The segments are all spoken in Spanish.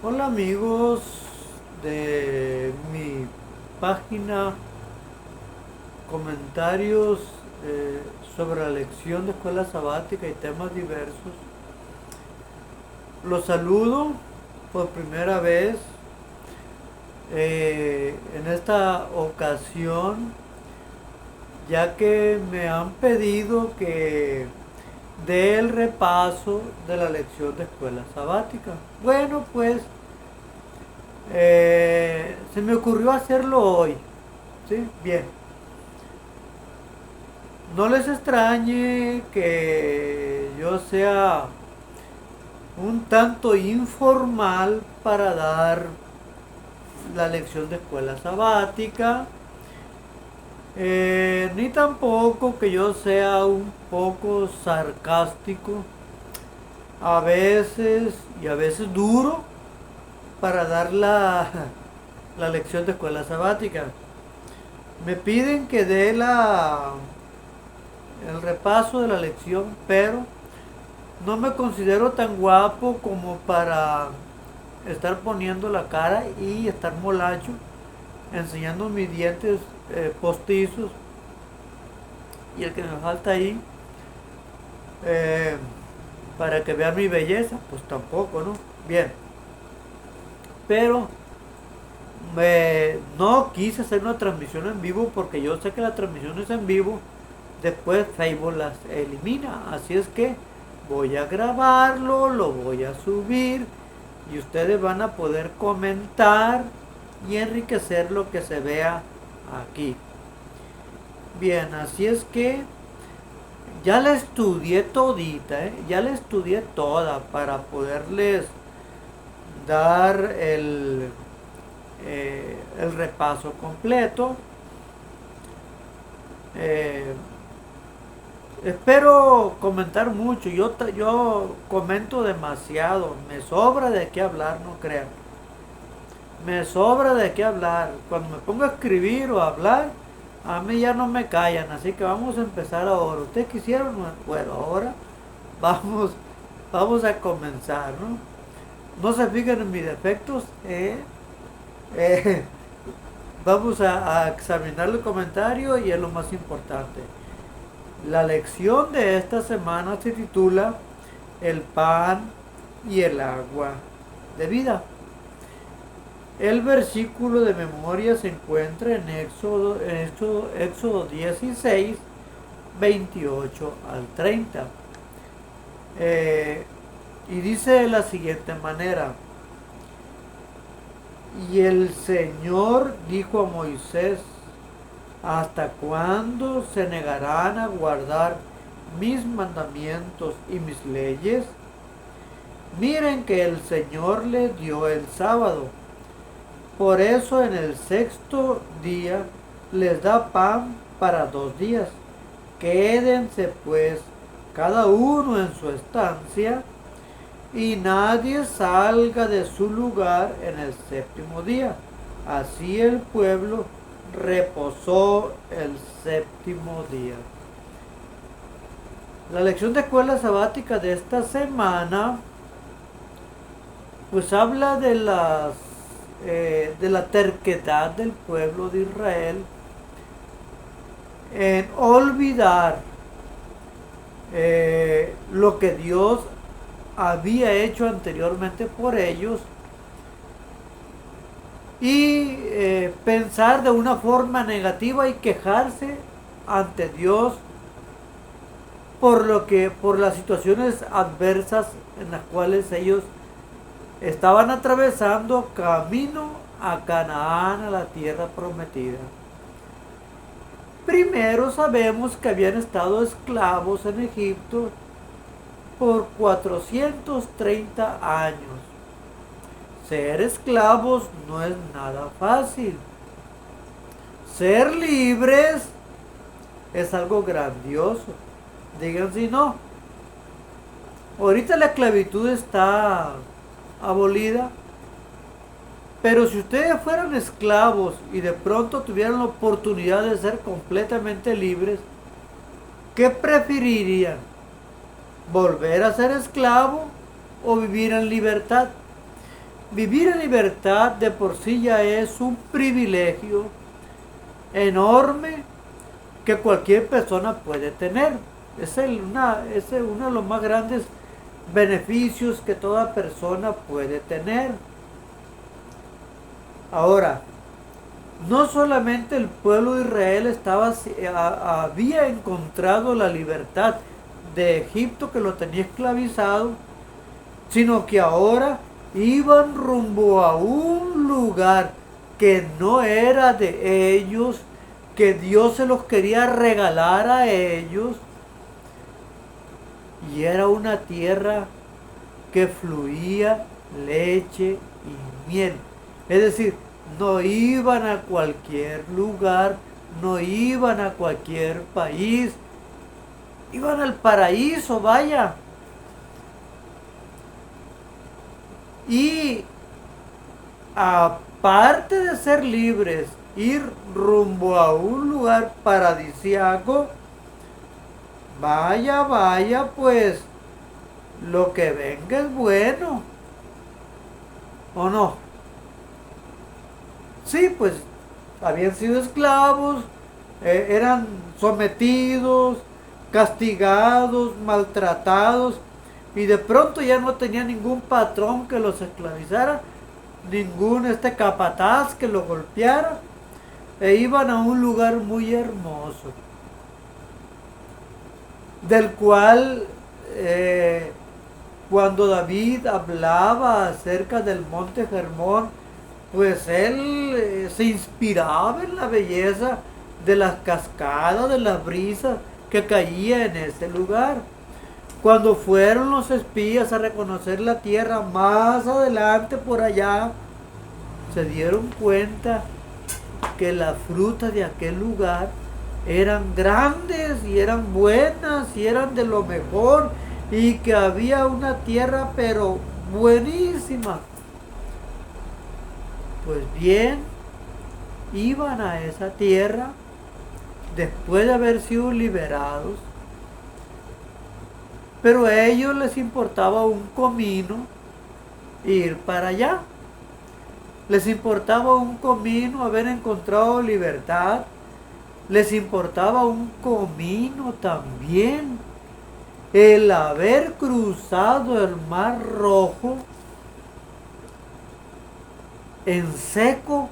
Hola amigos de mi página, comentarios sobre la lección de escuela sabática y temas diversos. Los saludo por primera vez en esta ocasión, ya que me han pedido que dé el repaso de la lección de escuela sabática. Bueno, pues se me ocurrió hacerlo hoy. ¿Sí? Bien. No les extrañe que yo sea un tanto informal para dar la lección de escuela sabática, ni tampoco que yo sea un poco sarcástico, a veces y a veces duro para dar la lección de escuela sabática. Me piden que dé el repaso de la lección, pero no me considero tan guapo como para estar poniendo la cara y estar molacho, enseñando mis dientes postizos y el que me falta ahí, eh, para que vean mi belleza, pues tampoco, ¿no? Bien, pero no quise hacer una transmisión en vivo porque yo sé que las transmisiones en vivo después Facebook las elimina. Así es que voy a grabarlo, lo voy a subir y ustedes van a poder comentar y enriquecer lo que se vea aquí. Bien, así es que ya la estudié todita, ya la estudié toda para poderles dar el repaso completo. Eh, Espero comentar mucho. Yo comento demasiado. Me sobra de qué hablar, no crean. Me sobra de qué hablar. Cuando me pongo a escribir o a hablar, a mí ya no me callan. Así que vamos a empezar ahora. ¿Ustedes quisieron? Bueno, ahora vamos, vamos a comenzar, ¿no? No se fijen en mis defectos. Eh, Vamos a examinar el comentario y es lo más importante. La lección de esta semana se titula El pan y el agua de vida. El versículo de memoria se encuentra en Éxodo 16, 28 al 30. Y dice de la siguiente manera: Y el Señor dijo a Moisés: ¿Hasta cuándo se negarán a guardar mis mandamientos y mis leyes? Miren que el Señor les dio el sábado. Por eso en el sexto día les da pan para 2 días. Quédense pues cada uno en su estancia y nadie salga de su lugar en el séptimo día. Así el pueblo reposó el séptimo día. La lección de escuela sabática de esta semana pues habla de la terquedad del pueblo de Israel en olvidar lo que Dios había hecho anteriormente por ellos y pensar de una forma negativa y quejarse ante Dios por las situaciones adversas en las cuales ellos estaban atravesando camino a Canaán, a la tierra prometida. Primero sabemos que habían estado esclavos en Egipto por 430 años. Ser esclavos no es nada fácil. Ser libres es algo grandioso. Digan si no. Ahorita la esclavitud está abolida, pero si ustedes fueran esclavos y de pronto tuvieran la oportunidad de ser completamente libres, ¿qué preferirían? ¿Volver a ser esclavo o vivir en libertad? vivir en libertad de por sí ya es un privilegio enorme que cualquier persona puede tener. Es uno de los más grandes beneficios que toda persona puede tener. Ahora, no solamente el pueblo de Israel había encontrado la libertad de Egipto, que lo tenía esclavizado, sino que ahora iban rumbo a un lugar que no era de ellos, que Dios se los quería regalar a ellos, y era una tierra que fluía leche y miel. Es decir, no iban a cualquier lugar, no iban a cualquier país, iban al paraíso, vaya. Y aparte de ser libres, ir rumbo a un lugar paradisíaco, vaya, pues lo que venga es bueno, ¿o no? Sí, pues habían sido esclavos, eran sometidos, castigados, maltratados, y de pronto ya no tenía ningún patrón que los esclavizara, ningún capataz que los golpeara, e iban a un lugar muy hermoso, del cual cuando David hablaba acerca del monte Hermón, pues él se inspiraba en la belleza de las cascadas, de las brisas que caía en ese lugar. Cuando fueron los espías a reconocer la tierra más adelante por allá, se dieron cuenta que las frutas de aquel lugar eran grandes y eran buenas y eran de lo mejor, y que había una tierra pero buenísima. Pues bien, iban a esa tierra después de haber sido liberados, pero a ellos les importaba un comino ir para allá. Les importaba un comino haber encontrado libertad. Les importaba un comino también el haber cruzado el Mar Rojo en seco,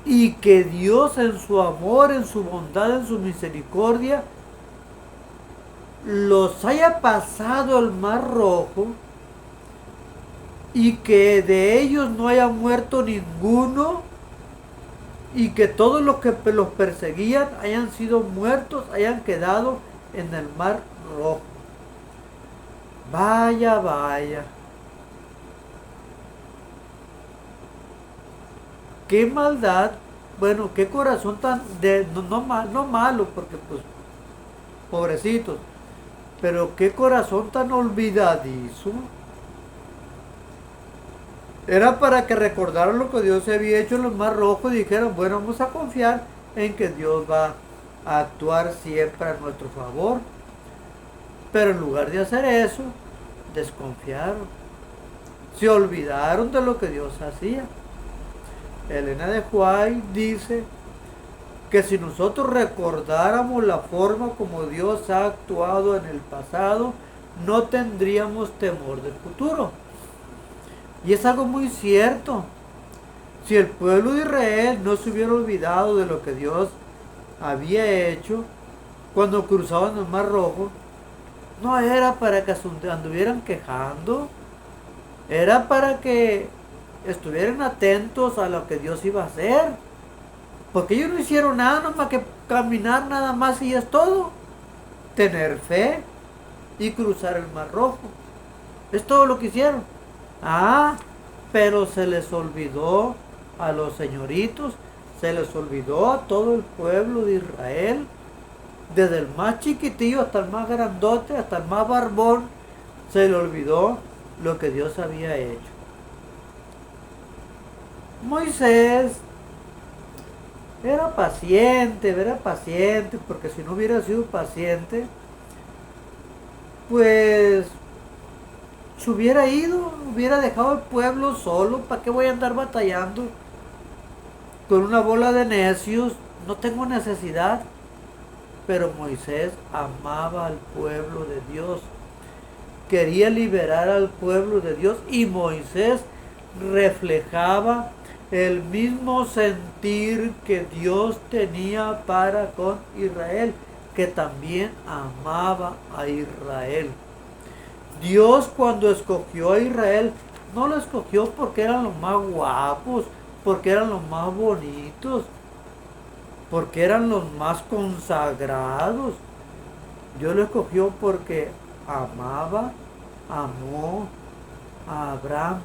y que Dios en su amor, en su bondad, en su misericordia, los haya pasado el Mar Rojo, y que de ellos no haya muerto ninguno, y que todos los que los perseguían hayan sido muertos, hayan quedado en el Mar Rojo. Vaya. Qué maldad, bueno, qué corazón tan no malo, porque pues pobrecitos, pero qué corazón tan olvidadizo. Era para que recordaran lo que Dios se había hecho en los Mar Rojos y dijeran, bueno, vamos a confiar en que Dios va a actuar siempre a nuestro favor. Pero en lugar de hacer eso, desconfiaron. Se olvidaron de lo que Dios hacía. Elena de White dice que si nosotros recordáramos la forma como Dios ha actuado en el pasado, no tendríamos temor del futuro. Y es algo muy cierto. Si el pueblo de Israel no se hubiera olvidado de lo que Dios había hecho cuando cruzaban el Mar Rojo, no era para que anduvieran quejando, era para que estuvieran atentos a lo que Dios iba a hacer, porque ellos no hicieron nada más que caminar nada más, y es todo, tener fe y cruzar el Mar Rojo, es todo lo que hicieron. Pero se les olvidó a los señoritos, se les olvidó a todo el pueblo de Israel, desde el más chiquitillo hasta el más grandote, hasta el más barbón, se le olvidó lo que Dios había hecho. Moisés era paciente, porque si no hubiera sido paciente, pues Se hubiera ido, hubiera dejado el pueblo solo. ¿Para qué voy a andar batallando con una bola de necios? No tengo necesidad. Pero Moisés amaba al pueblo de Dios. Quería liberar al pueblo de Dios. Y Moisés reflejaba el mismo sentir que Dios tenía para con Israel, que también amaba a Israel. Dios, cuando escogió a Israel, no lo escogió porque eran los más guapos, porque eran los más bonitos, porque eran los más consagrados. Dios lo escogió porque amó a Abraham.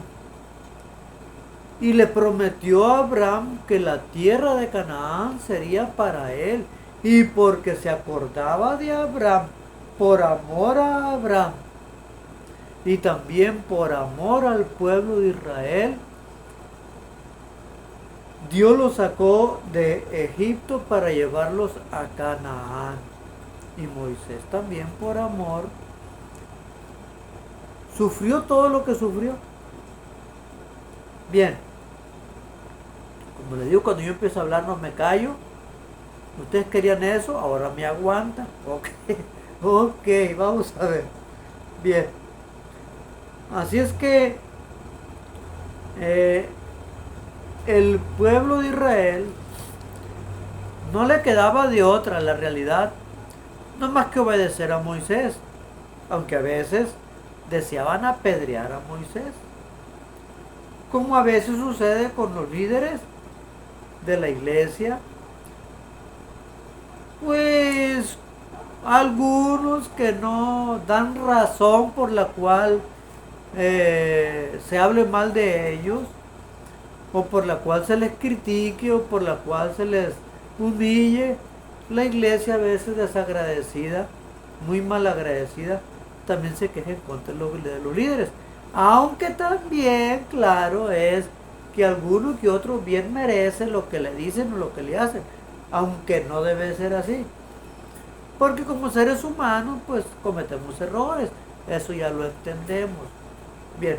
Y le prometió a Abraham que la tierra de Canaán sería para él. Y porque se acordaba de Abraham, por amor a Abraham, y también por amor al pueblo de Israel, Dios los sacó de Egipto para llevarlos a Canaán. Y Moisés también por amor sufrió todo lo que sufrió. Bien, como les digo, cuando yo empiezo a hablar no me callo. Ustedes querían eso, ahora me aguantan. Ok, vamos a ver. Bien, así es que el pueblo de Israel no le quedaba de otra, la realidad, no más que obedecer a Moisés, aunque a veces deseaban apedrear a Moisés, como a veces sucede con los líderes de la iglesia. Pues algunos que no dan razón por la cual se hable mal de ellos, o por la cual se les critique, o por la cual se les humille. La iglesia, a veces desagradecida, muy mal agradecida, también se queja en contra de los líderes. Aunque también, claro, es que alguno que otro bien merece lo que le dicen o lo que le hacen, aunque no debe ser así. Porque como seres humanos, pues cometemos errores, eso ya lo entendemos. Bien.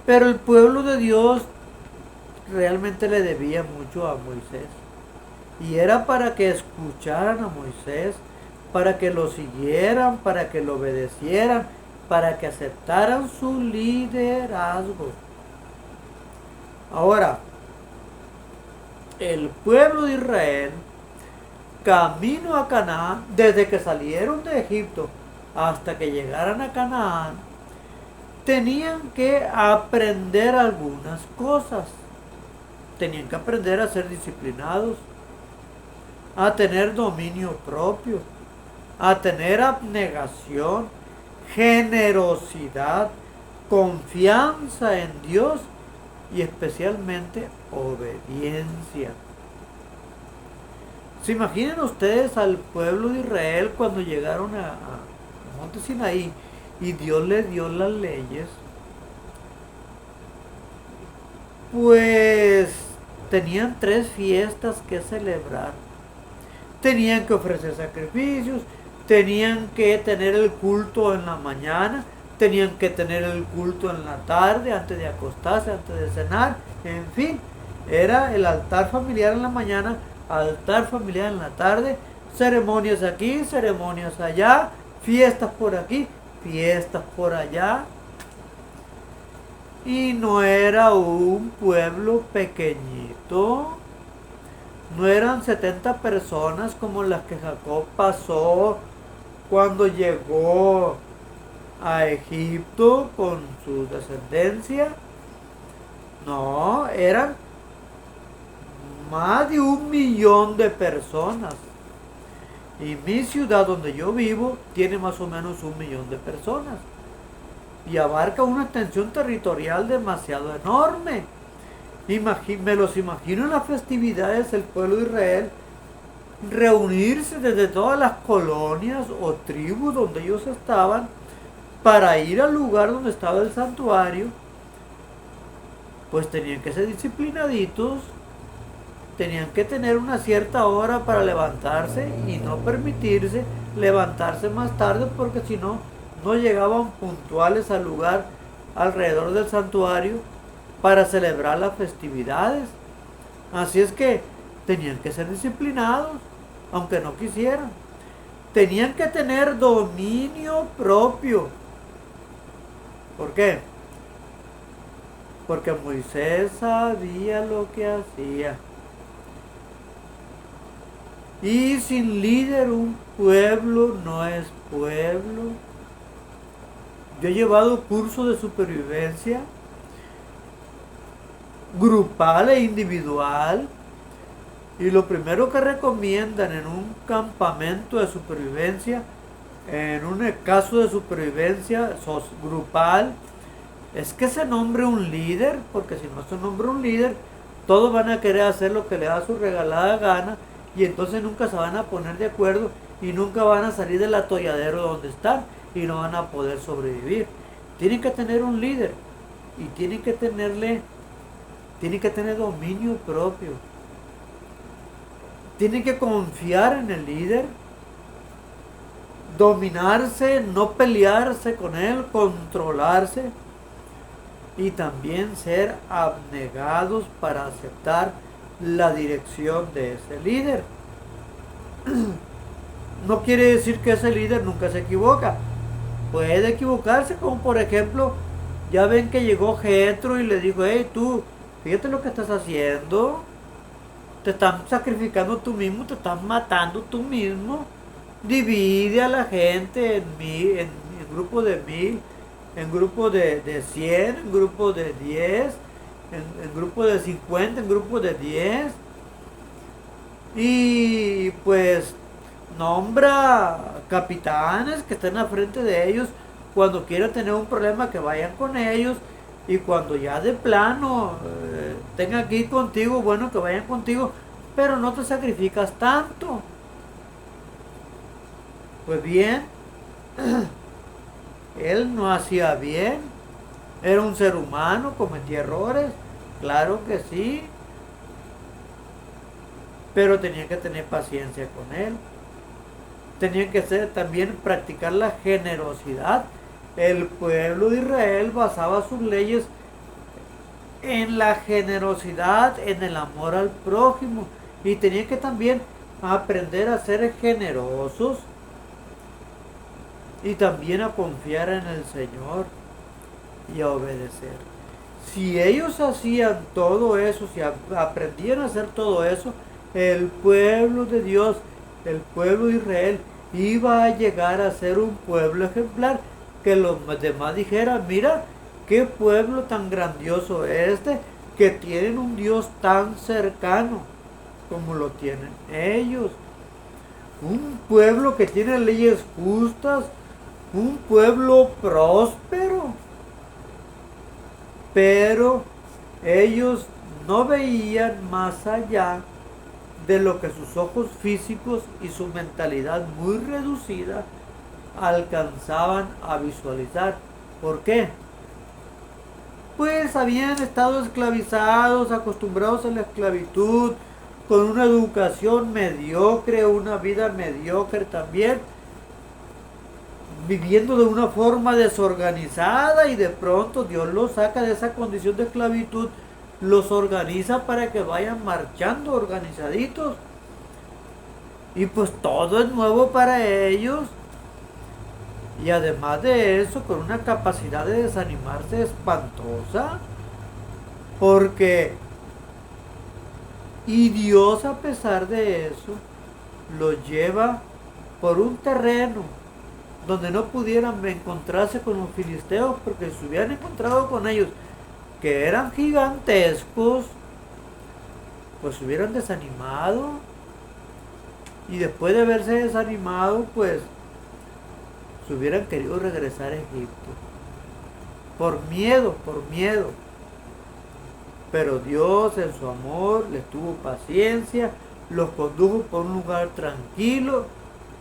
Pero el pueblo de Dios realmente le debía mucho a Moisés. Y era para que escucharan a Moisés, para que lo siguieran, para que lo obedecieran, para que aceptaran su liderazgo. Ahora, el pueblo de Israel, camino a Canaán, desde que salieron de Egipto hasta que llegaran a Canaán, tenían que aprender algunas cosas. Tenían que aprender a ser disciplinados, a tener dominio propio, a tener abnegación, generosidad, confianza en Dios y especialmente obediencia. ¿Se imaginan ustedes al pueblo de Israel cuando llegaron a Monte Sinaí y Dios les dio las leyes? Pues tenían 3 fiestas que celebrar. Tenían que ofrecer sacrificios, tenían que tener el culto en la mañana, tenían que tener el culto en la tarde, antes de acostarse, antes de cenar, en fin, era el altar familiar en la mañana, altar familiar en la tarde, ceremonias aquí, ceremonias allá, fiestas por aquí, fiestas por allá. Y no era un pueblo pequeñito. No eran 70 personas como las que Jacob pasó cuando llegó a Egipto con su descendencia. No, eran más de 1 millón de personas. Y mi ciudad donde yo vivo tiene más o menos 1 millón de personas. Y abarca una extensión territorial demasiado enorme. Me los imagino en las festividades del pueblo de Israel, reunirse desde todas las colonias o tribus donde ellos estaban para ir al lugar donde estaba el santuario. Pues tenían que ser disciplinaditos, tenían que tener una cierta hora para levantarse y no permitirse levantarse más tarde, porque si no, no llegaban puntuales al lugar alrededor del santuario para celebrar las festividades. Así es que tenían que ser disciplinados, aunque no quisieran. Tenían que tener dominio propio. ¿Por qué? Porque Moisés sabía lo que hacía. Y sin líder un pueblo no es pueblo. Yo he llevado cursos de supervivencia grupal e individual. Y lo primero que recomiendan en un campamento de supervivencia, en un caso de supervivencia grupal, es que se nombre un líder, porque si no se nombra un líder, todos van a querer hacer lo que le da su regalada gana, y entonces nunca se van a poner de acuerdo y nunca van a salir del atolladero donde están y no van a poder sobrevivir. Tienen que tener un líder y tienen que tener dominio propio. Tienen que confiar en el líder, dominarse, no pelearse con él, controlarse y también ser abnegados para aceptar la dirección de ese líder. No quiere decir que ese líder nunca se equivoca. Puede equivocarse, como por ejemplo, ya ven que llegó Jetro y le dijo: hey, tú, fíjate lo que estás haciendo. Te estás sacrificando tú mismo, te estás matando tú mismo. Divide a la gente en grupos de 1000, en grupos de 100, en grupos de 10, en grupos de 50, en grupos de 10. Y pues nombra capitanes que estén al frente de ellos. Cuando quieran tener un problema, que vayan con ellos. Y cuando ya de plano tengan que ir contigo, bueno, que vayan contigo, pero no te sacrificas tanto. Pues bien, él no hacía bien, era un ser humano, cometía errores, claro que sí, pero tenía que tener paciencia con él. Tenía que también practicar la generosidad. El pueblo de Israel basaba sus leyes en la generosidad, en el amor al prójimo. Y tenía que también aprender a ser generosos y también a confiar en el Señor y a obedecer. Si ellos hacían todo eso, si aprendían a hacer todo eso, el pueblo de Dios, el pueblo de Israel, iba a llegar a ser un pueblo ejemplar, que los demás dijeran: mira, qué pueblo tan grandioso es este, que tienen un Dios tan cercano como lo tienen ellos. Un pueblo que tiene leyes justas, un pueblo próspero. Pero ellos no veían más allá de lo que sus ojos físicos y su mentalidad muy reducida alcanzaban a visualizar. ¿Por qué? Pues habían estado esclavizados, acostumbrados a la esclavitud, con una educación mediocre, una vida mediocre también, viviendo de una forma desorganizada, y de pronto Dios los saca de esa condición de esclavitud, los organiza para que vayan marchando organizaditos. Y pues todo es nuevo para ellos. Y además de eso, con una capacidad de desanimarse espantosa. Y Dios, a pesar de eso, los lleva por un terreno donde no pudieran encontrarse con los filisteos, porque si se hubieran encontrado con ellos, que eran gigantescos, pues se hubieran desanimado. Y después de haberse desanimado, pues se hubieran querido regresar a Egipto. Por miedo. Pero Dios, en su amor, les tuvo paciencia, los condujo por un lugar tranquilo,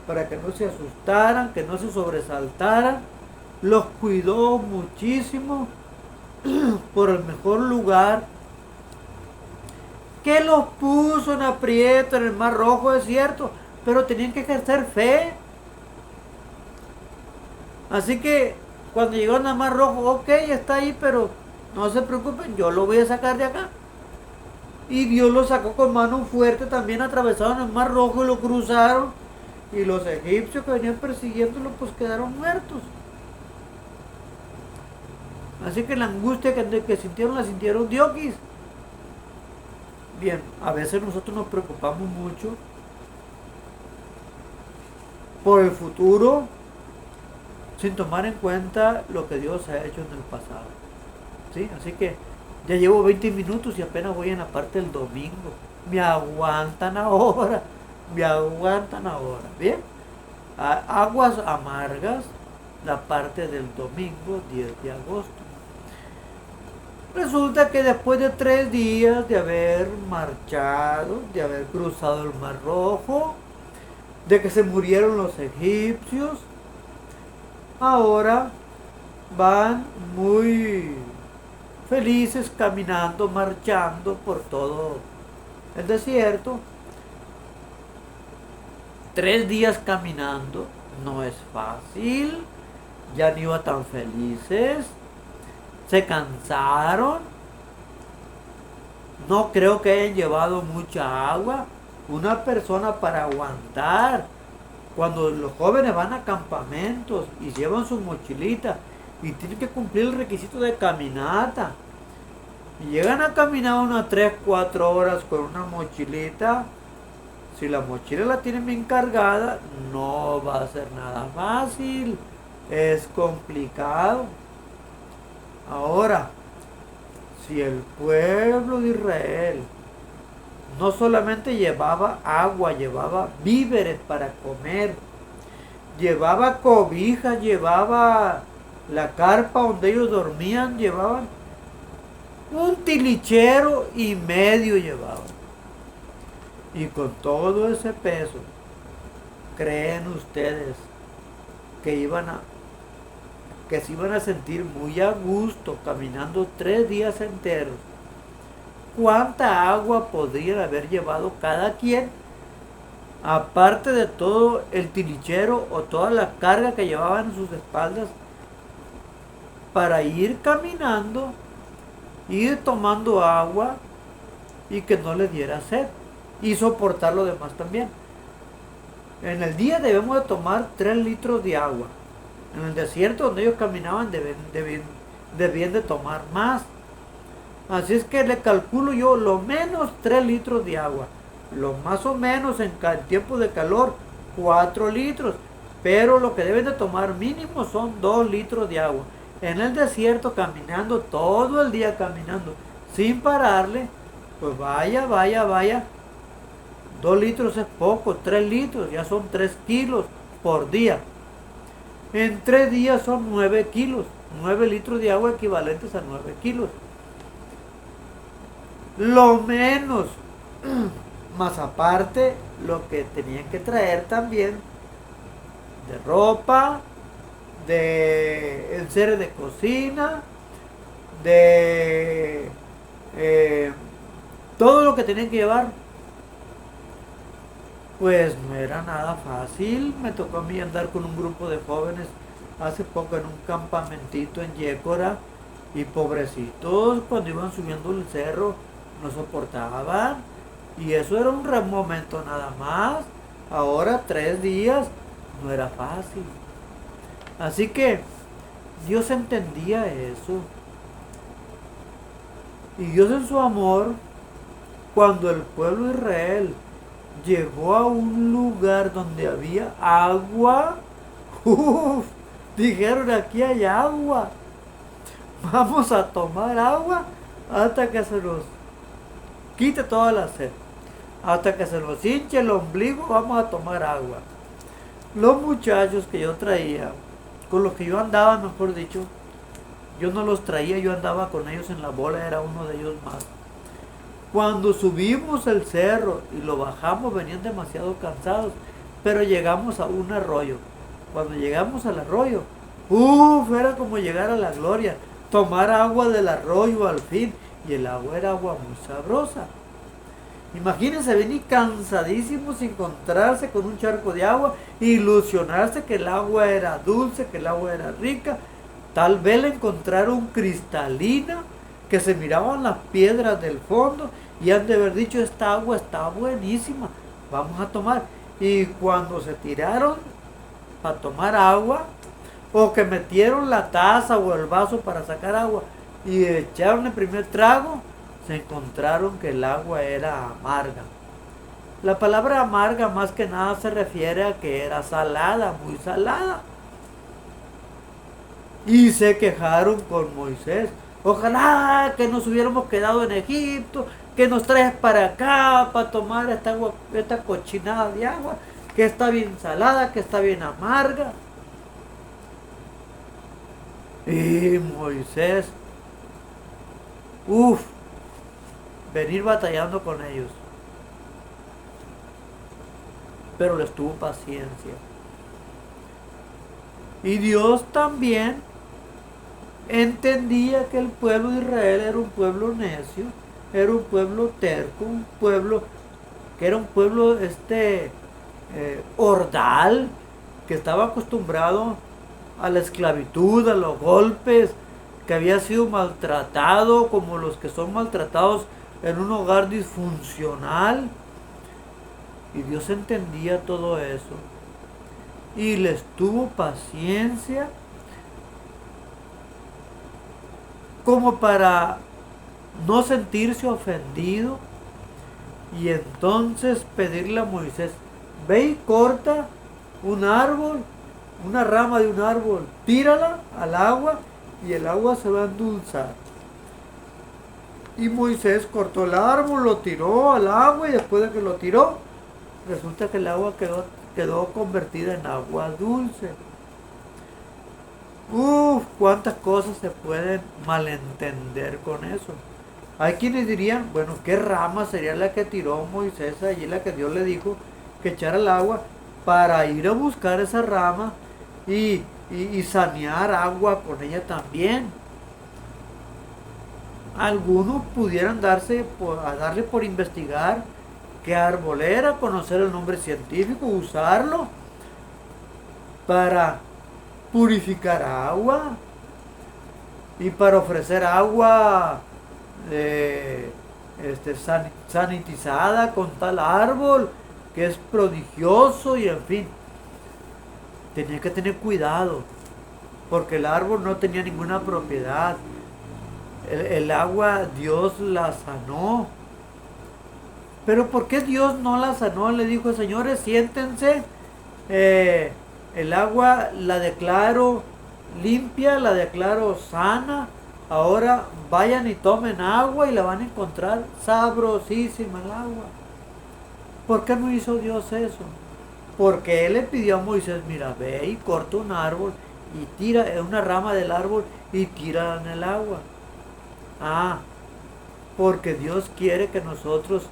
para que no se asustaran, que no se sobresaltaran. Los cuidó muchísimo por el mejor lugar, que los puso en aprieto en el Mar Rojo, es cierto, pero tenían que ejercer fe. Así que cuando llegaron al Mar Rojo, ok, está ahí, pero no se preocupen, yo lo voy a sacar de acá. Y Dios lo sacó con mano fuerte, también atravesaron el Mar Rojo y lo cruzaron. Y los egipcios que venían persiguiéndolo, pues quedaron muertos. Así que la angustia que sintieron, la sintieron diokis. Bien, a veces nosotros nos preocupamos mucho por el futuro sin tomar en cuenta lo que Dios ha hecho en el pasado. ¿Sí? Así que ya llevo 20 minutos y apenas voy en la parte del domingo. Me aguantan ahora. Me aguantan ahora. Bien. Aguas amargas, la parte del domingo 10 de agosto. Resulta que después de 3 días de haber marchado, de haber cruzado el Mar Rojo, de que se murieron los egipcios, ahora van muy felices caminando, marchando por todo el desierto. 3 días caminando no es fácil, ya no iban tan felices, se cansaron, no creo que hayan llevado mucha agua. Una persona para aguantar, cuando los jóvenes van a campamentos y llevan su mochilita y tienen que cumplir el requisito de caminata, y llegan a caminar unas 3-4 horas con una mochilita, si la mochila la tienen bien cargada, no va a ser nada fácil, es complicado. Ahora, si el pueblo de Israel no solamente llevaba agua, llevaba víveres para comer, llevaba cobijas, llevaba la carpa donde ellos dormían, llevaban un tilichero y medio llevaban. Y con todo ese peso, ¿creen ustedes que se iban a sentir muy a gusto caminando 3 días enteros? ¿Cuánta agua podrían haber llevado cada quien? Aparte de todo el tilichero o toda la carga que llevaban en sus espaldas para ir caminando, ir tomando agua y que no les diera sed y soportar lo demás también. En el día debemos de tomar 3 litros de agua. En el desierto donde ellos caminaban debían de tomar más. Así es que le calculo yo lo menos 3 litros de agua. Lo más o menos en tiempo de calor 4 litros. Pero lo que deben de tomar mínimo son 2 litros de agua. En el desierto caminando, todo el día caminando, sin pararle, pues vaya. 2 litros es poco, 3 litros, ya son 3 kilos por día. En 3 días son 9 kilos, 9 litros de agua equivalentes a 9 kilos. Lo menos, más aparte, lo que tenían que traer también de ropa, de enseres de cocina, de todo lo que tenían que llevar. Pues no era nada fácil. Me tocó a mí andar con un grupo de jóvenes hace poco en un campamentito en Yécora, y pobrecitos, cuando iban subiendo el cerro no soportaban, y eso era un momento nada más. Ahora 3 días no era fácil. Así que Dios entendía eso, y Dios en su amor, cuando el pueblo de Israel llegó a un lugar donde había agua, dijeron: aquí hay agua, vamos a tomar agua hasta que se nos quite toda la sed, hasta que se nos hinche el ombligo, vamos a tomar agua. Los muchachos que yo traía, con los que yo andaba, mejor dicho, yo no los traía, yo andaba con ellos en la bola, era uno de ellos más. Cuando subimos el cerro y lo bajamos, venían demasiado cansados, pero llegamos a un arroyo. Cuando llegamos al arroyo, era como llegar a la gloria, tomar agua del arroyo al fin, y el agua era agua muy sabrosa. Imagínense venir cansadísimos, encontrarse con un charco de agua, ilusionarse que el agua era dulce, que el agua era rica. Tal vez la encontraron cristalina, que se miraban las piedras del fondo y han de haber dicho, esta agua está buenísima, vamos a tomar. Y cuando se tiraron a tomar agua, o que metieron la taza o el vaso para sacar agua y echaron el primer trago, se encontraron que el agua era amarga. La palabra amarga más que nada se refiere a que era salada, muy salada. Y se quejaron con Moisés. Ojalá que nos hubiéramos quedado en Egipto, que nos traes para acá para tomar esta agua, esta cochinada de agua, que está bien salada, que está bien amarga. Y Moisés, venir batallando con ellos. Pero les tuvo paciencia. Y Dios también entendía que el pueblo de Israel era un pueblo necio, era un pueblo terco, un pueblo que era un pueblo ordal, que estaba acostumbrado a la esclavitud, a los golpes, que había sido maltratado como los que son maltratados en un hogar disfuncional. Y Dios entendía todo eso y les tuvo paciencia como para no sentirse ofendido, y entonces pedirle a Moisés, ve y corta un árbol, una rama de un árbol, tírala al agua y el agua se va a endulzar. Y Moisés cortó el árbol, lo tiró al agua y después de que lo tiró, resulta que el agua quedó convertida en agua dulce. Cuántas cosas se pueden malentender con eso. Hay quienes dirían, bueno, ¿qué rama sería la que tiró Moisés allí, la que Dios le dijo que echara el agua para ir a buscar esa rama y sanear agua con ella también? Algunos pudieran darle por investigar qué árbol era, conocer el nombre científico, usarlo para purificar agua y para ofrecer agua sanitizada con tal árbol que es prodigioso, y en fin, tenía que tener cuidado porque el árbol no tenía ninguna propiedad. El agua Dios la sanó. Pero ¿por qué Dios no la sanó? Le dijo, señores, siéntense, el agua la declaro limpia, la declaro sana, ahora vayan y tomen agua y la van a encontrar sabrosísima el agua. ¿Por qué no hizo Dios eso? Porque Él le pidió a Moisés, mira, ve y corta un árbol y tira una rama del árbol y tira en el agua. Porque Dios quiere que nosotros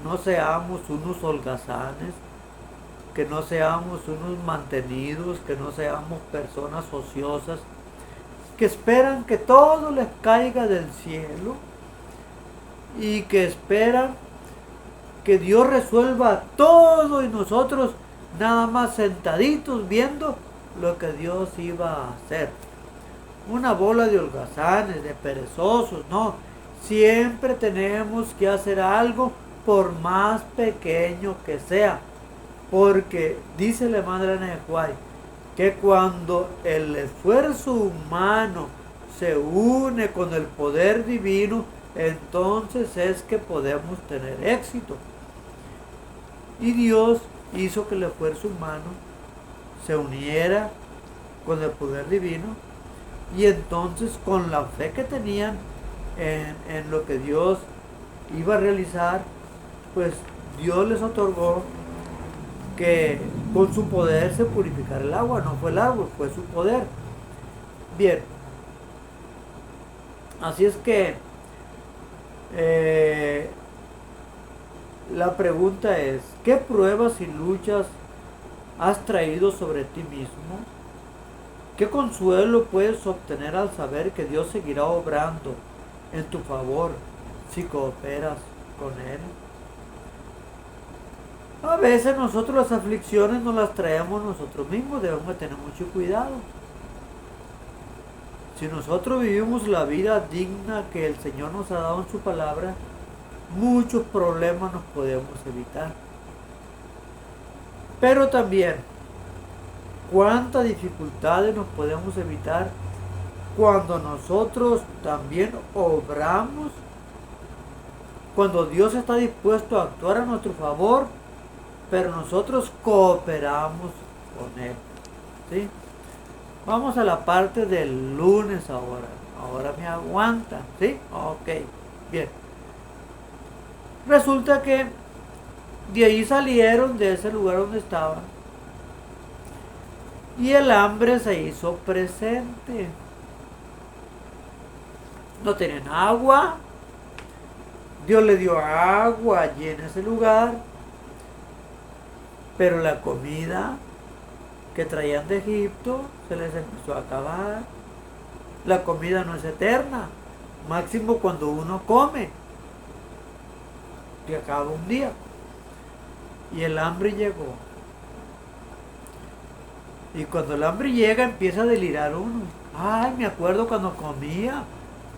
no seamos unos holgazanes, que no seamos unos mantenidos, que no seamos personas ociosas, que esperan que todo les caiga del cielo y que esperan que Dios resuelva todo y nosotros nada más sentaditos viendo lo que Dios iba a hacer. Una bola de holgazanes, de perezosos, no. Siempre tenemos que hacer algo por más pequeño que sea. Porque dice la hermana Elena de White que cuando el esfuerzo humano se une con el poder divino, entonces es que podemos tener éxito. Y Dios hizo que el esfuerzo humano se uniera con el poder divino, y entonces con la fe que tenían en lo que Dios iba a realizar, pues Dios les otorgó que con su poder se purificara el agua. No fue el árbol, fue su poder. Bien, así es que la pregunta es, ¿qué pruebas y luchas has traído sobre ti mismo? ¿Qué consuelo puedes obtener al saber que Dios seguirá obrando en tu favor si cooperas con Él? A veces nosotros las aflicciones nos las traemos nosotros mismos, debemos de tener mucho cuidado. Si nosotros vivimos la vida digna que el Señor nos ha dado en su palabra, muchos problemas nos podemos evitar. Pero también, cuántas dificultades nos podemos evitar cuando nosotros también obramos, cuando Dios está dispuesto a actuar a nuestro favor, pero nosotros cooperamos con Él. ¿Sí? Vamos a la parte del lunes ahora. Ahora me aguantan, ¿sí? Ok, bien. Resulta que de ahí salieron de ese lugar donde estaban. Y el hambre se hizo presente. No tenían agua. Dios le dio agua allí en ese lugar. Pero la comida que traían de Egipto se les empezó a acabar. La comida no es eterna. Máximo cuando uno come. Que acaba un día. Y el hambre llegó. Y cuando el hambre llega empieza a delirar uno. Ay, me acuerdo cuando comía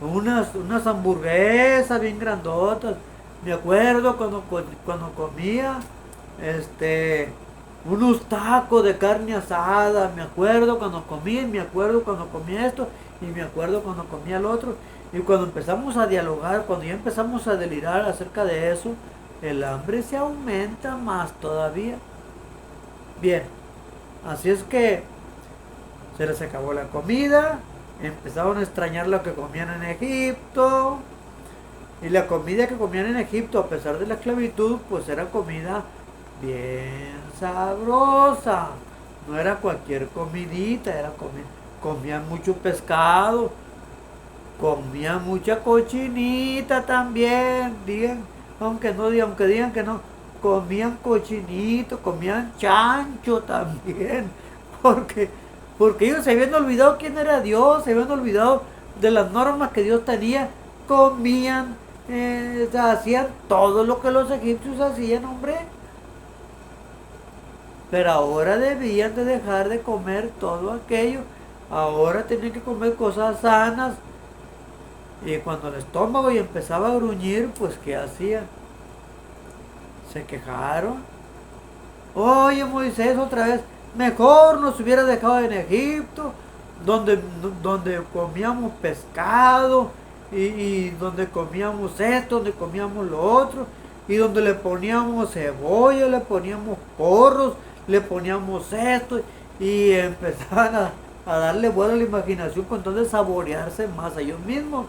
unas hamburguesas bien grandotas. Me acuerdo cuando comía unos tacos de carne asada. Me acuerdo cuando comía, y me acuerdo cuando comía esto, y me acuerdo cuando comía el otro. Y cuando empezamos a dialogar, cuando ya empezamos a delirar acerca de eso, el hambre se aumenta más todavía. Bien, así es que se les acabó la comida, empezaron a extrañar lo que comían en Egipto. Y la comida que comían en Egipto, a pesar de la esclavitud, pues era comida bien sabrosa. No era cualquier comidita, era comían mucho pescado, comían mucha cochinita también, aunque digan que no, comían cochinito, comían chancho también, porque ellos se habían olvidado quién era Dios, se habían olvidado de las normas que Dios tenía, comían, hacían todo lo que los egipcios hacían, hombre. Pero ahora debían de dejar de comer todo aquello, ahora tenían que comer cosas sanas. Y cuando el estómago ya empezaba a gruñir, pues ¿qué hacían? Se quejaron. Oye, Moisés, otra vez, mejor nos hubiera dejado en Egipto, donde comíamos pescado, y donde comíamos esto, donde comíamos lo otro, y donde le poníamos cebolla, le poníamos porros, le poníamos esto, y empezaban a darle vuelo a la imaginación con tal de saborearse más a ellos mismos,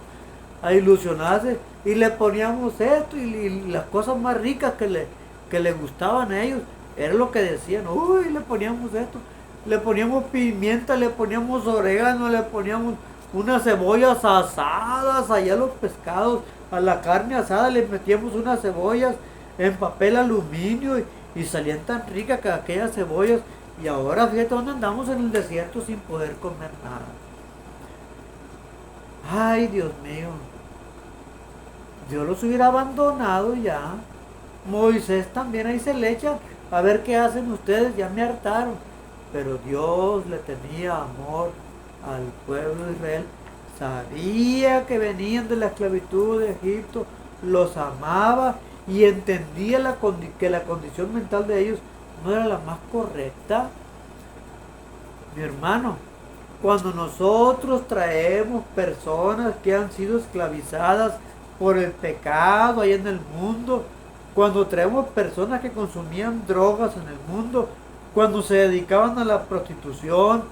a ilusionarse, y le poníamos esto y las cosas más ricas que le gustaban a ellos, era lo que decían. Uy, le poníamos esto, le poníamos pimienta, le poníamos orégano, le poníamos unas cebollas asadas allá a los pescados, a la carne asada le metíamos unas cebollas en papel aluminio, y salían tan ricas que aquellas cebollas. Y ahora fíjate dónde andamos, en el desierto sin poder comer nada. Ay, Dios mío, Dios los hubiera abandonado ya. Moisés también ahí se le echa, a ver qué hacen ustedes, ya me hartaron. Pero Dios le tenía amor al pueblo de Israel, sabía que venían de la esclavitud de Egipto, los amaba y entendía que la condición mental de ellos no era la más correcta. Mi hermano, cuando nosotros traemos personas que han sido esclavizadas por el pecado ahí en el mundo, cuando traemos personas que consumían drogas en el mundo, cuando se dedicaban a la prostitución,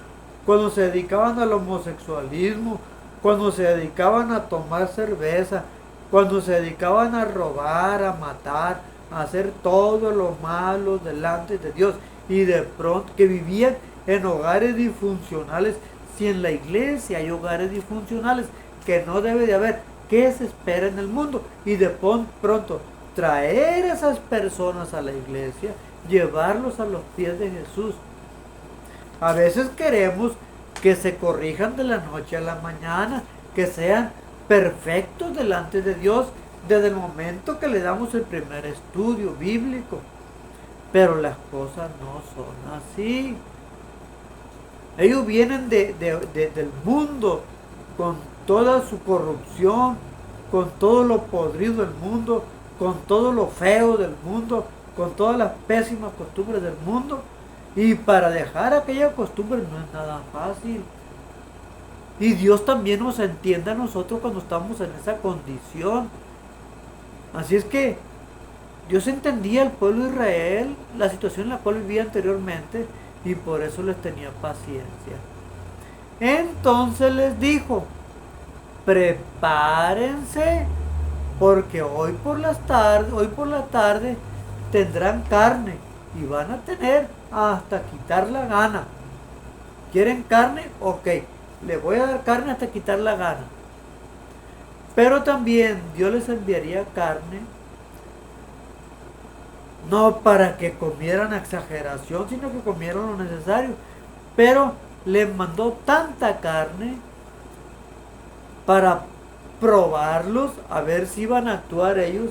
cuando se dedicaban al homosexualismo, cuando se dedicaban a tomar cerveza, cuando se dedicaban a robar, a matar, a hacer todo lo malo delante de Dios, y de pronto que vivían en hogares disfuncionales. Si en la iglesia hay hogares disfuncionales, que no debe de haber, ¿qué se espera en el mundo? Y de pronto traer a esas personas a la iglesia, llevarlos a los pies de Jesús. A veces queremos que se corrijan de la noche a la mañana, que sean perfectos delante de Dios desde el momento que le damos el primer estudio bíblico. Pero las cosas no son así. Ellos vienen del mundo con toda su corrupción, con todo lo podrido del mundo, con todo lo feo del mundo, con todas las pésimas costumbres del mundo. Y para dejar aquella costumbre no es nada fácil. Y Dios también nos entiende a nosotros cuando estamos en esa condición. Así es que Dios entendía al pueblo de Israel, la situación en la cual vivía anteriormente, y por eso les tenía paciencia. Entonces les dijo, prepárense, porque hoy por la tarde tendrán carne y van a tener hasta quitar la gana. ¿Quieren carne? Ok, les voy a dar carne hasta quitar la gana. Pero también Dios les enviaría carne, no para que comieran a exageración, sino que comieran lo necesario. Pero les mandó tanta carne para probarlos, a ver si iban a actuar ellos.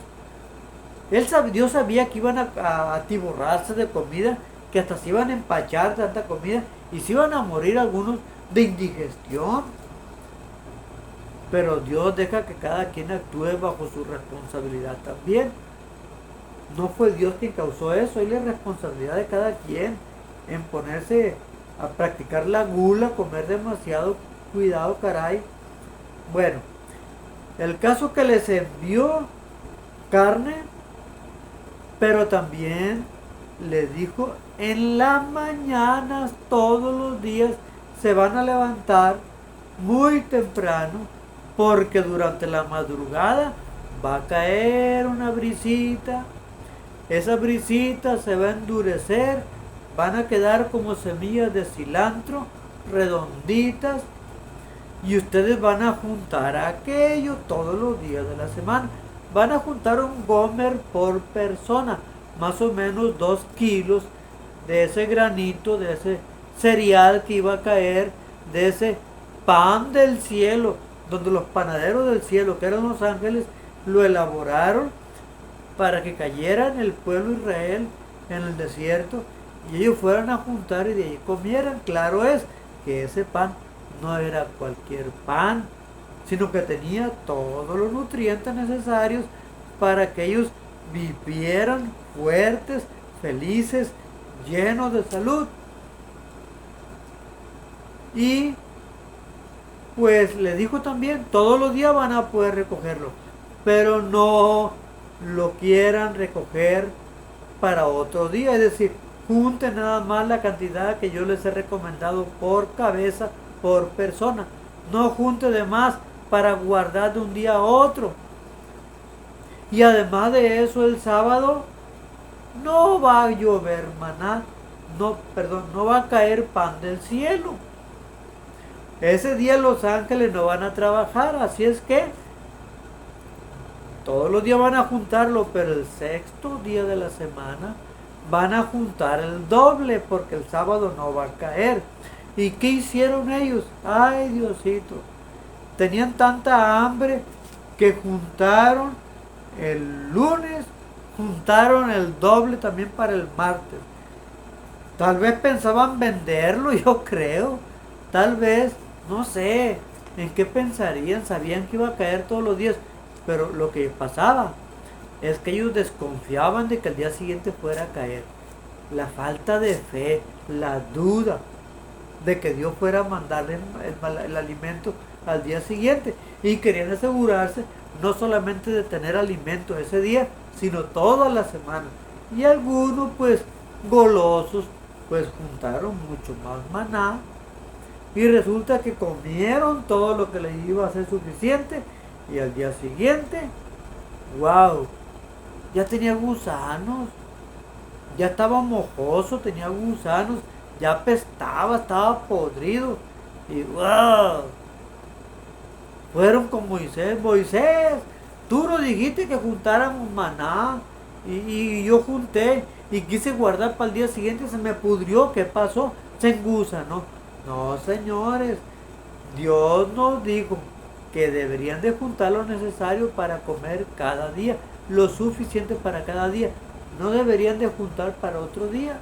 Dios sabía que iban a atiborrarse de comida, que hasta se iban a empachar de tanta comida y se iban a morir algunos de indigestión. Pero Dios deja que cada quien actúe bajo su responsabilidad también. No fue Dios quien causó eso, es la responsabilidad de cada quien en ponerse a practicar la gula, comer demasiado, cuidado, caray. Bueno, el caso que les envió carne, pero también les dijo, en las mañanas todos los días se van a levantar muy temprano, porque durante la madrugada va a caer una brisita. Esa brisita se va a endurecer, van a quedar como semillas de cilantro, redonditas, y ustedes van a juntar aquello todos los días de la semana. Van a juntar un gomer por persona, más o menos 2 kilos de ese granito, de ese cereal que iba a caer, de ese pan del cielo, donde los panaderos del cielo, que eran los ángeles, lo elaboraron para que cayera en el pueblo de Israel en el desierto y ellos fueran a juntar y de ahí comieran. Claro es que ese pan no era cualquier pan, sino que tenía todos los nutrientes necesarios para que ellos vivieran fuertes, felices, llenos de salud. Y pues le dijo también, todos los días van a poder recogerlo, pero no lo quieran recoger para otro día, es decir, junten nada más la cantidad que yo les he recomendado por cabeza, por persona. No junte de más para guardar de un día a otro. Y además de eso, el sábado no va a llover maná, no va a caer pan del cielo. Ese día los ángeles no van a trabajar, así es que todos los días van a juntarlo, pero el sexto día de la semana van a juntar el doble porque el sábado no va a caer. ¿Y qué hicieron ellos? Ay, Diosito. Tenían tanta hambre que juntaron el lunes, juntaron el doble también para el martes. Tal vez pensaban venderlo, yo creo. Tal vez, no sé, en qué pensarían, sabían que iba a caer todos los días. Pero lo que pasaba es que ellos desconfiaban de que el día siguiente fuera a caer. La falta de fe, la duda de que Dios fuera a mandarle el alimento al día siguiente. Y querían asegurarse no solamente de tener alimento ese día, sino toda la semana. Y algunos pues golosos pues juntaron mucho más maná. Y resulta que comieron todo lo que les iba a ser suficiente. Y al día siguiente, wow, ya tenía gusanos, ya estaba mojoso, tenía gusanos, ya apestaba, estaba podrido. Y wow, fueron con Moisés, Moisés, tú nos dijiste que juntáramos maná, y yo junté, y quise guardar para el día siguiente, se me pudrió, ¿qué pasó? Se engusanó. No, señores, Dios nos dijo que deberían de juntar lo necesario para comer cada día, lo suficiente para cada día. no deberían de juntar para otro día.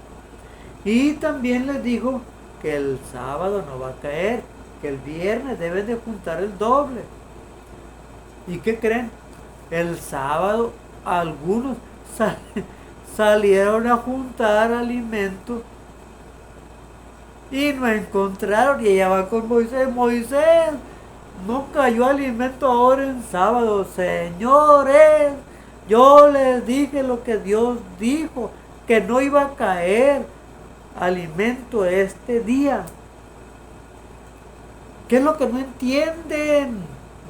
Y también les dijo que el sábado no va a caer, que el viernes deben de juntar el doble. ¿Y qué creen? El sábado algunos salieron a juntar alimentos y no encontraron, y ella va con Moisés. Moisés, no cayó alimento ahora en sábado. Señores, yo les dije lo que Dios dijo, que no iba a caer alimento este día. ¿Qué es lo que no entienden?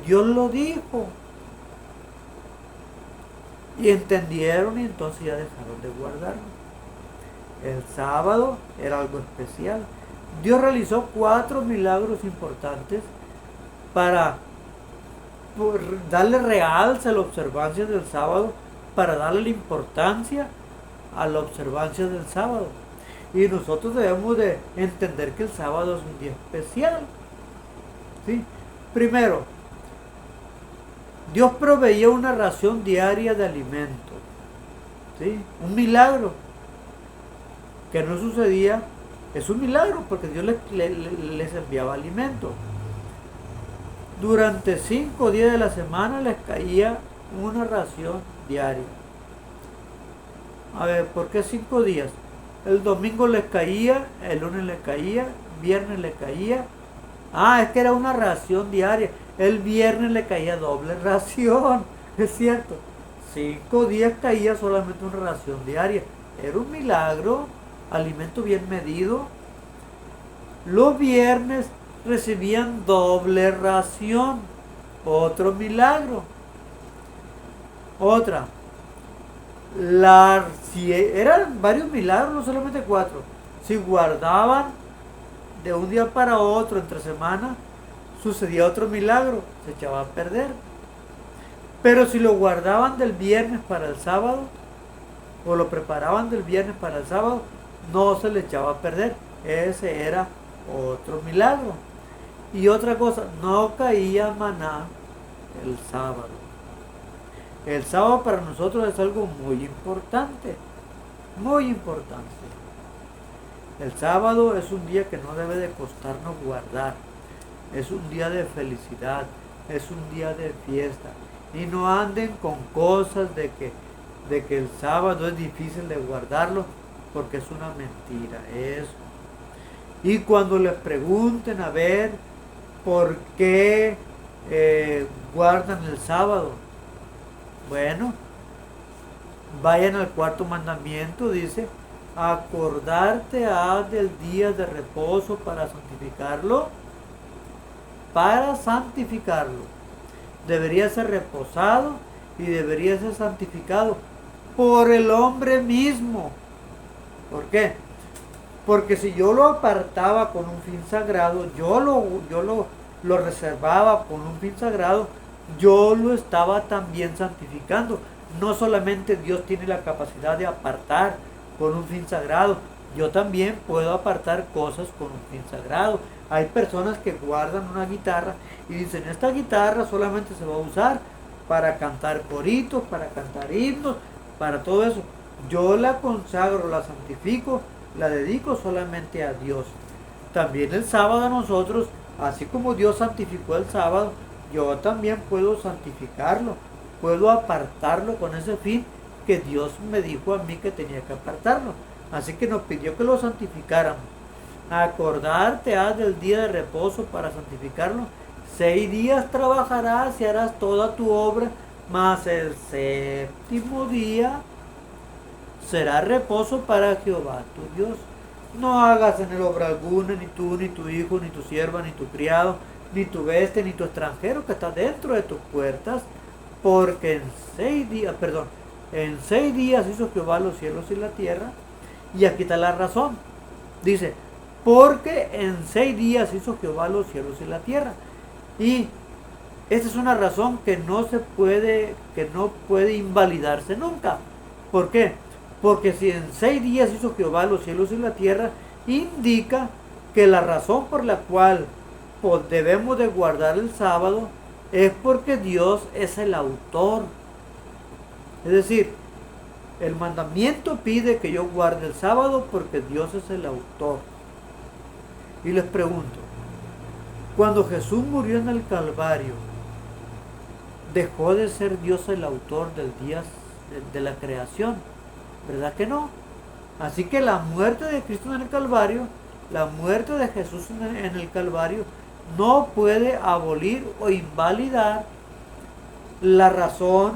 Dios lo dijo. Y entendieron, y entonces ya dejaron de guardarlo. El sábado era algo especial. Dios realizó 4 milagros importantes para darle realce a la observancia del sábado, para darle la importancia a la observancia del sábado. Y nosotros debemos de entender que el sábado es un día especial. ¿Sí? Primero, Dios proveía una ración diaria de alimentos. ¿Sí? Un milagro que no sucedía. Es un milagro porque Dios les enviaba alimento. Durante 5 días de la semana les caía una ración diaria. A ver, ¿por qué 5 días? El domingo les caía, el lunes les caía, viernes les caía. Es que era una ración diaria. El viernes le caía doble ración. Es cierto. 5 días caía solamente una ración diaria. Era un milagro. Alimento bien medido. Los viernes recibían doble ración. Otro milagro. Otra. Si eran varios milagros, no solamente 4. Si guardaban de un día para otro, entre semana, sucedía otro milagro, se echaba a perder. Pero si lo guardaban del viernes para el sábado, o lo preparaban del viernes para el sábado, no se le echaba a perder. Ese era otro milagro. Y otra cosa, no caía maná el sábado. El sábado para nosotros es algo muy importante, muy importante. El sábado es un día que no debe de costarnos guardar. Es un día de felicidad, es un día de fiesta. Y no anden con cosas de que el sábado es difícil de guardarlo, porque es una mentira eso. Y cuando les pregunten a ver por qué guardan el sábado, bueno, vayan al 4.º mandamiento, dice: acordarte has del día de reposo para santificarlo. Para santificarlo. Debería ser reposado y debería ser santificado por el hombre mismo. ¿Por qué? Porque si yo lo apartaba con un fin sagrado, yo lo reservaba con un fin sagrado, yo lo estaba también santificando. No solamente Dios tiene la capacidad de apartar con un fin sagrado, yo también puedo apartar cosas con un fin sagrado. Hay personas que guardan una guitarra y dicen: esta guitarra solamente se va a usar para cantar coritos, para cantar himnos, para todo eso. Yo la consagro, la santifico, la dedico solamente a Dios. También el sábado nosotros, así como Dios santificó el sábado, yo también puedo santificarlo, puedo apartarlo con ese fin que Dios me dijo a mí que tenía que apartarlo. Así que nos pidió que lo santificáramos. Acordarte has del día de reposo para santificarlo. 6 días trabajarás y harás toda tu obra, mas el 7.º día será reposo para Jehová tu Dios. No hagas en él obra alguna, ni tú, ni tu hijo, ni tu sierva, ni tu criado, ni tu bestia, ni tu extranjero que está dentro de tus puertas, porque en 6 días hizo Jehová los cielos y la tierra. Y aquí está la razón. Dice: porque en 6 días hizo Jehová los cielos y la tierra. Y esta es una razón que no puede invalidarse nunca. ¿Por qué? Porque si en 6 días hizo Jehová los cielos y la tierra, indica que la razón por la cual debemos de guardar el sábado es porque Dios es el autor. Es decir, El mandamiento pide que yo guarde el sábado porque Dios es el autor. Y les pregunto, cuando Jesús murió en el Calvario, ¿dejó de ser Dios el autor del día de la creación? ¿Verdad que no? Así que la muerte de Cristo en el Calvario, la muerte de Jesús en el Calvario, no puede abolir o invalidar la razón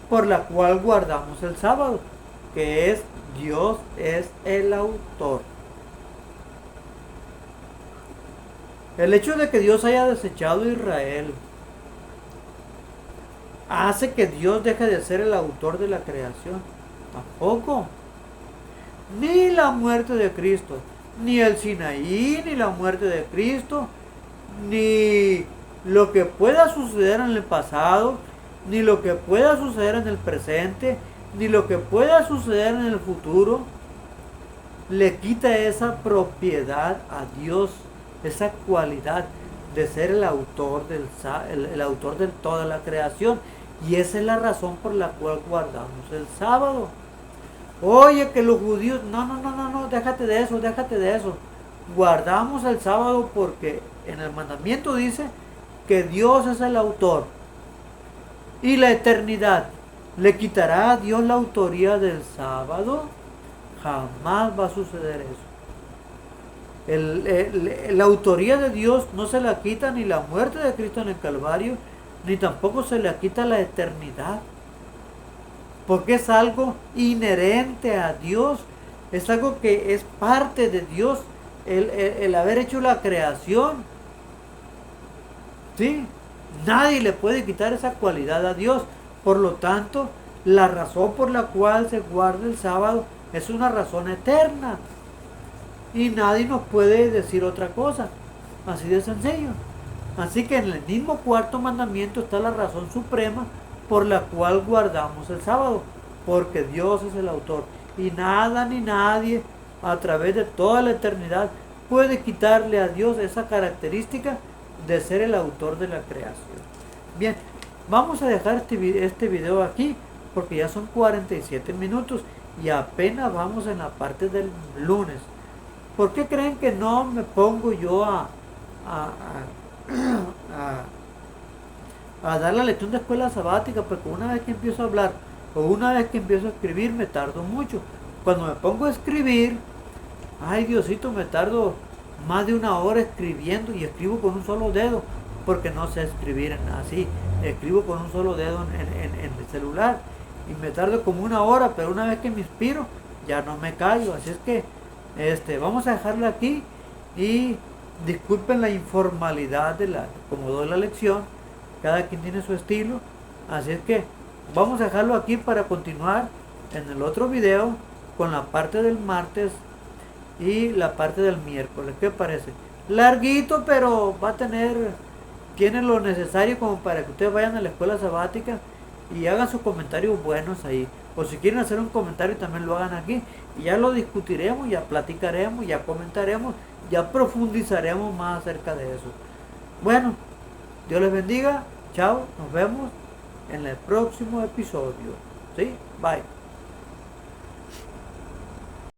por la cual guardamos el sábado, que es Dios es el autor. El hecho de que Dios haya desechado a Israel hace que Dios deje de ser el autor de la creación. Tampoco. Ni la muerte de Cristo, ni el Sinaí, ni la muerte de Cristo, ni lo que pueda suceder en el pasado, ni lo que pueda suceder en el presente, ni lo que pueda suceder en el futuro, le quita esa propiedad a Dios, esa cualidad de ser el autor el autor de toda la creación. Y esa es la razón por la cual guardamos el sábado. Oye, que los judíos, no, déjate de eso. Guardamos el sábado porque en el mandamiento dice que Dios es el autor. Y la eternidad, ¿le quitará a Dios la autoría del sábado? Jamás va a suceder eso. La autoría de Dios no se la quita ni la muerte de Cristo en el Calvario, ni tampoco se le quita la eternidad. Porque es algo inherente a Dios, es algo que es parte de Dios, el haber hecho la creación. ¿Sí? Nadie le puede quitar esa cualidad a Dios. Por lo tanto, la razón por la cual se guarda el sábado es una razón eterna. Y nadie nos puede decir otra cosa. Así de sencillo. Así que en el mismo cuarto mandamiento está la razón suprema por la cual guardamos el sábado, porque Dios es el autor. Y nada ni nadie a través de toda la eternidad puede quitarle a Dios esa característica de ser el autor de la creación. Bien, vamos a dejar este video aquí porque ya son 47 minutos y apenas vamos en la parte del lunes. ¿Por qué creen que no me pongo yo a dar la lección de escuela sabática? Porque una vez que empiezo a hablar o una vez que empiezo a escribir me tardo mucho. Cuando me pongo a escribir, ay Diosito, me tardo más de una hora escribiendo y escribo con un solo dedo porque no sé escribir así. Escribo con un solo dedo en el celular y me tardo como una hora, pero una vez que me inspiro ya no me callo. Así es que vamos a dejarlo aquí y disculpen la informalidad como doy la lección. Cada quien tiene su estilo, así es que vamos a dejarlo aquí para continuar en el otro video con la parte del martes y la parte del miércoles. ¿Qué parece? Larguito, pero tiene lo necesario como para que ustedes vayan a la escuela sabática y hagan sus comentarios buenos ahí. O si quieren hacer un comentario también lo hagan aquí y ya lo discutiremos, ya platicaremos, ya comentaremos, ya profundizaremos más acerca de eso. Bueno, Dios les bendiga. Chao, nos vemos en el próximo episodio. ¿Sí? Bye.